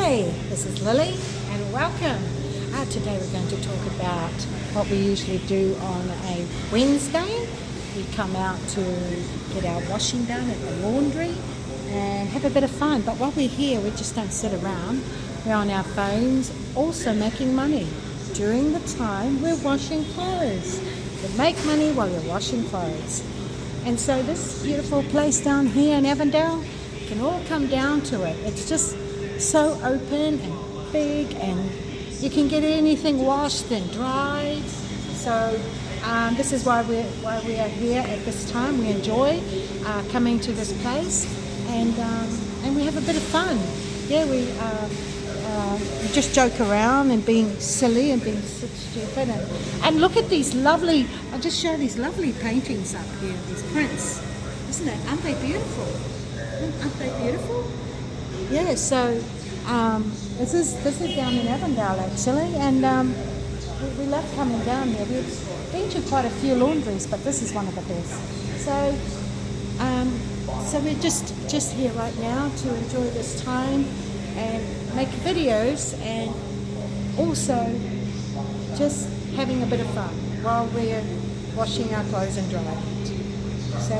Hi, this is Lily and welcome. Today we're going to talk about what we usually do on a Wednesday. We come out to get our washing done at the laundry and have a bit of fun. But while we're here, we just don't sit around. We're on our phones, also making money during the time we're washing clothes. You make money while you're washing clothes. And so this beautiful place down here in Avondale, you can all come down to it. It's just so open and big, and you can get anything washed and dried. So this is why we are here at this time. We enjoy coming to this place, and we have a bit of fun. Yeah, we just joke around and being silly and being stupid. And look at these lovely, I'll just show these lovely paintings up here, these prints. Isn't it? Aren't they beautiful? Aren't they beautiful? Yeah, so this is down in Avondale actually, and we love coming down here. We've been to quite a few laundries, but this is one of the best. So we're just here right now to enjoy this time and make videos, and also just having a bit of fun while we're washing our clothes and drying it. So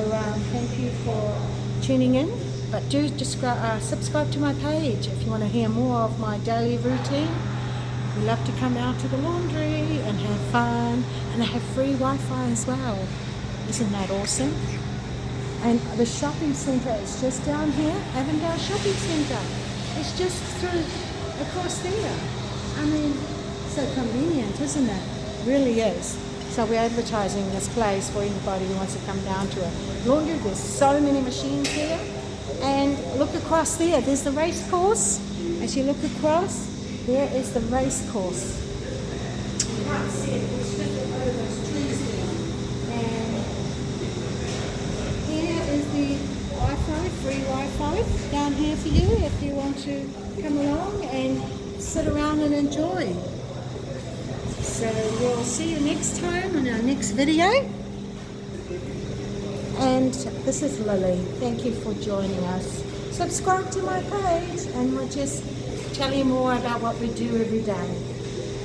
thank you for tuning in, but do subscribe to my page if you want to hear more of my daily routine. We love to come out to the laundry and have fun, and I have free Wi-Fi as well. Isn't that awesome? And the shopping centre is just down here, Avondale Shopping Centre. It's just across there. I mean, so convenient, isn't it? Really is. So we're advertising this place for anybody who wants to come down to a laundry. There's so many machines here. And look across there, there's the race course. As you look across, there is the race course. You can't see it, it's just over those trees there. And here is the Wi-Fi, free Wi-Fi down here for you if you want to come along and sit around and enjoy. So we'll see you next time on our next video. And this is Lily. Thank you for joining us. Subscribe to my page and we'll just tell you more about what we do every day.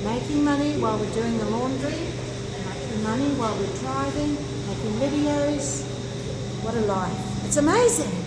Making money while we're doing the laundry, making money while we're driving, making videos. What a life. It's amazing.